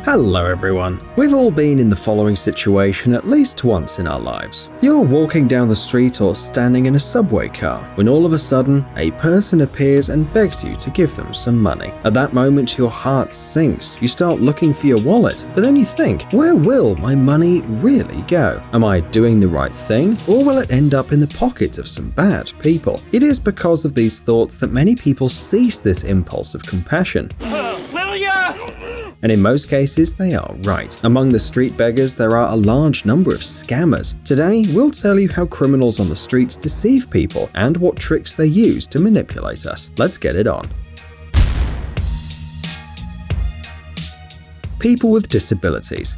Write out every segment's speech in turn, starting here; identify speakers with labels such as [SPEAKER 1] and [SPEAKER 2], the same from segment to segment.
[SPEAKER 1] Hello everyone. We've all been in the following situation at least once in our lives. You're walking down the street or standing in a subway car when all of a sudden a person appears and begs you to give them some money. At that moment your heart sinks. You start looking for your wallet, but then you think, where will my money really go? Am I doing the right thing, or will it end up in the pockets of some bad people? It is because of these thoughts that many people cease this impulse of compassion. And in most cases, they are right. Among the street beggars, there are a large number of scammers. Today, we'll tell you how criminals on the streets deceive people and what tricks they use to manipulate us. Let's get it on. People with disabilities.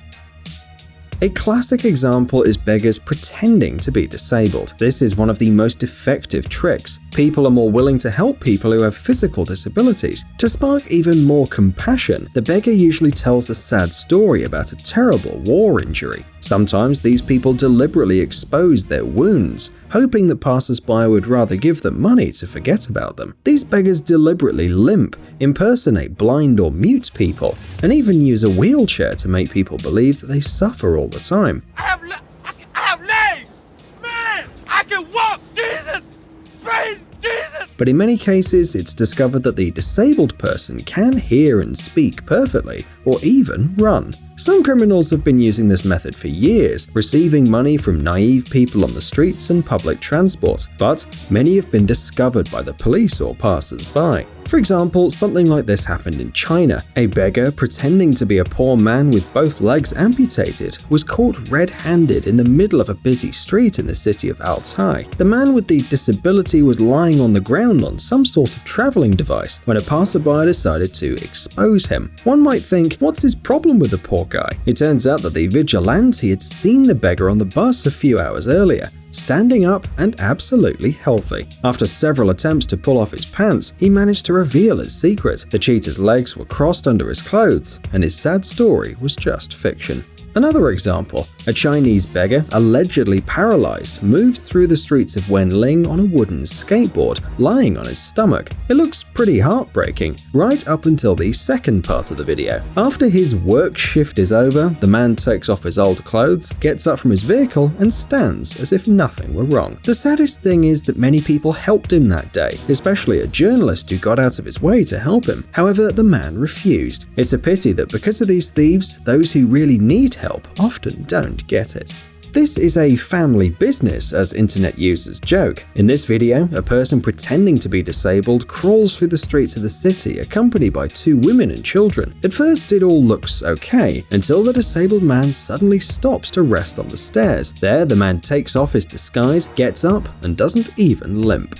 [SPEAKER 1] A classic example is beggars pretending to be disabled. This is one of the most effective tricks. People are more willing to help people who have physical disabilities. To spark even more compassion, the beggar usually tells a sad story about a terrible war injury. Sometimes these people deliberately expose their wounds, hoping that passers-by would rather give them money to forget about them. These beggars deliberately limp, impersonate blind or mute people, and even use a wheelchair to make people believe that they suffer all the time.
[SPEAKER 2] I have legs! Man! I can walk! Jesus! Praise Jesus!
[SPEAKER 1] But in many cases, it's discovered that the disabled person can hear and speak perfectly, or even run. Some criminals have been using this method for years, receiving money from naive people on the streets and public transport, but many have been discovered by the police or passers-by. For example, something like this happened in China. A beggar, pretending to be a poor man with both legs amputated, was caught red-handed in the middle of a busy street in the city of Altai. The man with the disability was lying on the ground on some sort of traveling device when a passerby decided to expose him. One might think, what's his problem with the poor guy? It turns out that the vigilante had seen the beggar on the bus a few hours earlier, standing up and absolutely healthy. After several attempts to pull off his pants, he managed to reveal his secret. The cheater's legs were crossed under his clothes, and his sad story was just fiction. Another example, a Chinese beggar, allegedly paralyzed, moves through the streets of Wenling on a wooden skateboard, lying on his stomach. It looks pretty heartbreaking, right up until the second part of the video. After his work shift is over, the man takes off his old clothes, gets up from his vehicle, and stands as if nothing were wrong. The saddest thing is that many people helped him that day, especially a journalist who got out of his way to help him. However, the man refused. It's a pity that because of these thieves, those who really need help often don't get it. This is a family business, as internet users joke. In this video, a person pretending to be disabled crawls through the streets of the city accompanied by two women and children. At first, it all looks okay, until the disabled man suddenly stops to rest on the stairs. There, the man takes off his disguise, gets up, and doesn't even limp.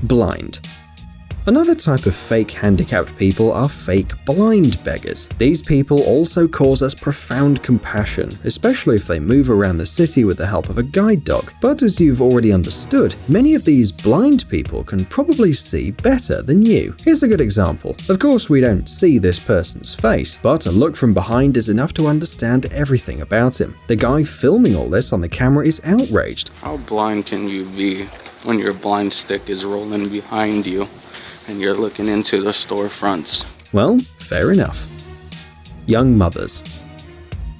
[SPEAKER 1] Blind. Another type of fake handicapped people are fake blind beggars. These people also cause us profound compassion, especially if they move around the city with the help of a guide dog. But as you've already understood, many of these blind people can probably see better than you. Here's a good example. Of course, we don't see this person's face, but a look from behind is enough to understand everything about him. The guy filming all this on the camera is outraged.
[SPEAKER 3] How blind can you be when your blind stick is rolling behind you and you're looking into the storefronts?
[SPEAKER 1] Well, fair enough. Young mothers.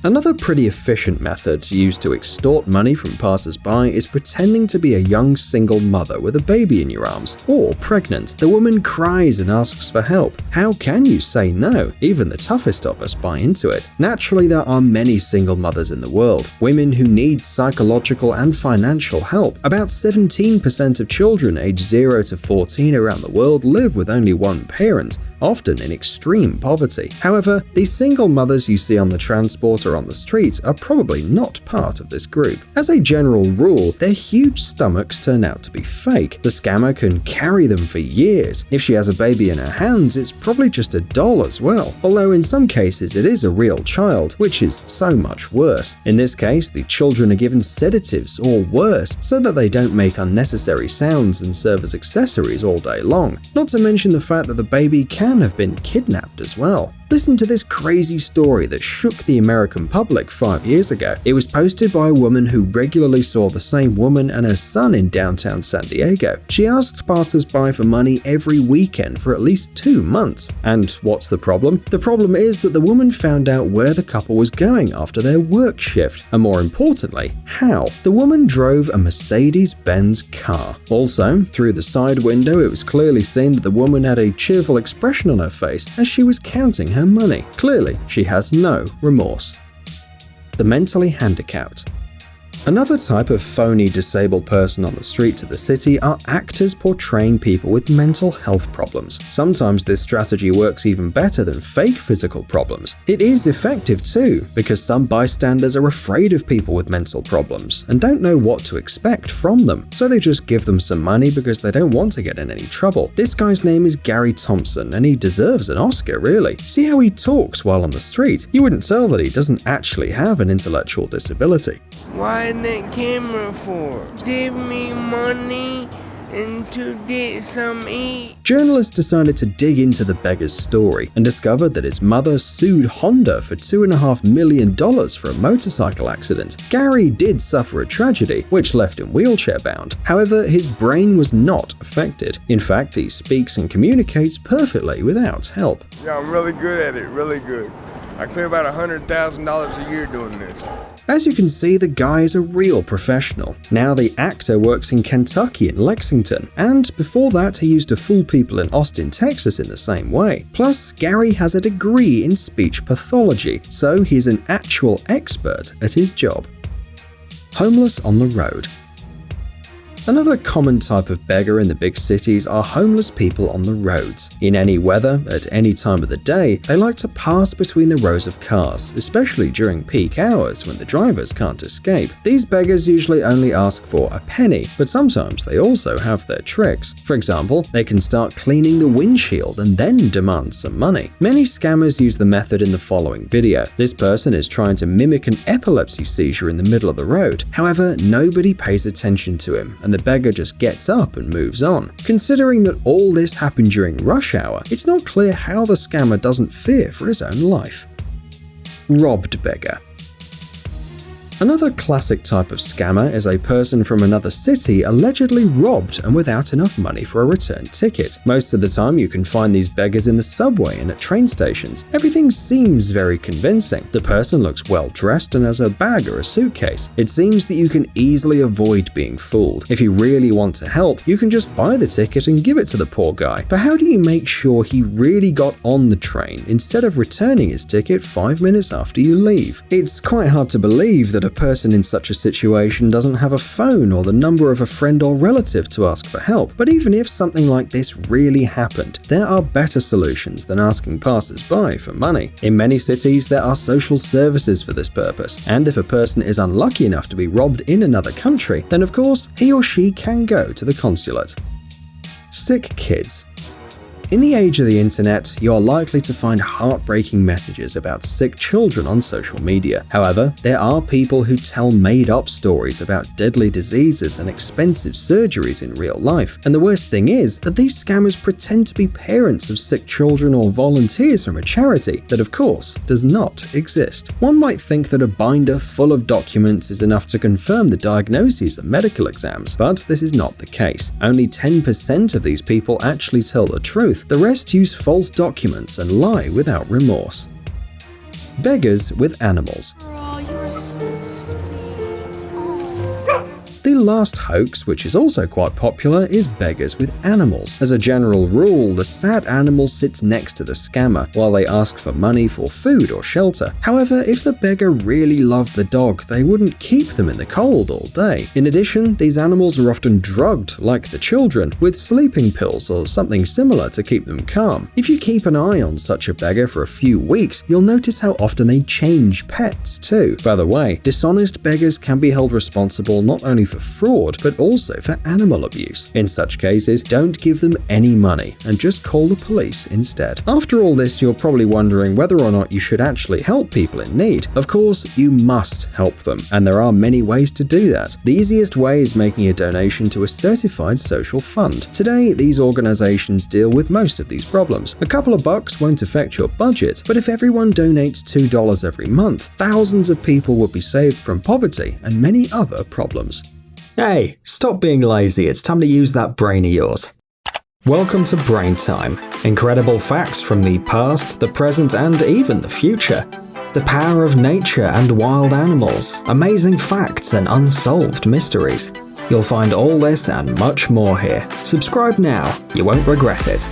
[SPEAKER 1] Another pretty efficient method used to extort money from passers-by is pretending to be a young single mother with a baby in your arms, or pregnant. The woman cries and asks for help. How can you say no? Even the toughest of us buy into it. Naturally, there are many single mothers in the world, women who need psychological and financial help. About 17% of children aged 0 to 14 around the world live with only one parent, often in extreme poverty. However, these single mothers you see on the transport or on the street are probably not part of this group. As a general rule, their huge stomachs turn out to be fake. The scammer can carry them for years. If she has a baby in her hands, it's probably just a doll as well. Although in some cases it is a real child, which is so much worse. In this case, the children are given sedatives or worse, so that they don't make unnecessary sounds and serve as accessories all day long. Not to mention the fact that the baby can have been kidnapped as well. Listen to this crazy story that shook the American public 5 years ago. It was posted by a woman who regularly saw the same woman and her son in downtown San Diego. She asked passers-by for money every weekend for at least 2 months. And what's the problem? The problem is that the woman found out where the couple was going after their work shift, and more importantly, how. The woman drove a Mercedes-Benz car. Also, through the side window, it was clearly seen that the woman had a cheerful expression on her face as she was counting her money. Clearly, she has no remorse. The mentally handicapped. Another type of phony disabled person on the streets of the city are actors portraying people with mental health problems. Sometimes this strategy works even better than fake physical problems. It is effective too, because some bystanders are afraid of people with mental problems and don't know what to expect from them, so they just give them some money because they don't want to get in any trouble. This guy's name is Gary Thompson, and he deserves an Oscar, really. See how he talks while on the street? You wouldn't tell that he doesn't actually have an intellectual disability.
[SPEAKER 4] Why that camera for? Give me money and to get some eat.
[SPEAKER 1] Journalists decided to dig into the beggar's story and discovered that his mother sued Honda for $2.5 million for a motorcycle accident. Gary did suffer a tragedy, which left him wheelchair-bound. However, his brain was not affected. In fact, he speaks and communicates perfectly without help.
[SPEAKER 4] Yeah, I'm really good at it, really good. I clear about $100,000 a year doing this.
[SPEAKER 1] As you can see, the guy is a real professional. Now the actor works in Kentucky in Lexington, and before that he used to fool people in Austin, Texas in the same way. Plus, Gary has a degree in speech pathology, so he's an actual expert at his job. Homeless on the road. Another common type of beggar in the big cities are homeless people on the roads. In any weather, at any time of the day, they like to pass between the rows of cars, especially during peak hours when the drivers can't escape. These beggars usually only ask for a penny, but sometimes they also have their tricks. For example, they can start cleaning the windshield and then demand some money. Many scammers use the method in the following video. This person is trying to mimic an epilepsy seizure in the middle of the road. However, nobody pays attention to him, and the beggar just gets up and moves on. Considering that all this happened during rush hour, it's not clear how the scammer doesn't fear for his own life. Robbed beggar. Another classic type of scammer is a person from another city allegedly robbed and without enough money for a return ticket. Most of the time you can find these beggars in the subway and at train stations. Everything seems very convincing. The person looks well dressed and has a bag or a suitcase. It seems that you can easily avoid being fooled. If you really want to help, you can just buy the ticket and give it to the poor guy. But how do you make sure he really got on the train instead of returning his ticket 5 minutes after you leave? It's quite hard to believe that a person in such a situation doesn't have a phone or the number of a friend or relative to ask for help. But even if something like this really happened, there are better solutions than asking passers-by for money. In many cities, there are social services for this purpose, and if a person is unlucky enough to be robbed in another country, then of course he or she can go to the consulate. Sick kids. In the age of the internet, you're likely to find heartbreaking messages about sick children on social media. However, there are people who tell made-up stories about deadly diseases and expensive surgeries in real life. And the worst thing is that these scammers pretend to be parents of sick children or volunteers from a charity that, of course, does not exist. One might think that a binder full of documents is enough to confirm the diagnoses and medical exams, but this is not the case. Only 10% of these people actually tell the truth. The rest use false documents and lie without remorse. Beggars with animals. The last hoax, which is also quite popular, is beggars with animals. As a general rule, the sad animal sits next to the scammer while they ask for money for food or shelter. However, if the beggar really loved the dog, they wouldn't keep them in the cold all day. In addition, these animals are often drugged, like the children, with sleeping pills or something similar to keep them calm. If you keep an eye on such a beggar for a few weeks, you'll notice how often they change pets too. By the way, dishonest beggars can be held responsible not only for fraud, but also for animal abuse. In such cases, don't give them any money and just call the police instead. After all this, you're probably wondering whether or not you should actually help people in need. Of course, you must help them, and there are many ways to do that. The easiest way is making a donation to a certified social fund. Today, these organizations deal with most of these problems. A couple of bucks won't affect your budget, but if everyone donates $2 every month, thousands of people will be saved from poverty and many other problems.
[SPEAKER 5] Hey, stop being lazy, it's time to use that brain of yours. Welcome to Brain Time. Incredible facts from the past, the present, and even the future. The power of nature and wild animals, amazing facts and unsolved mysteries. You'll find all this and much more here. Subscribe now, you won't regret it.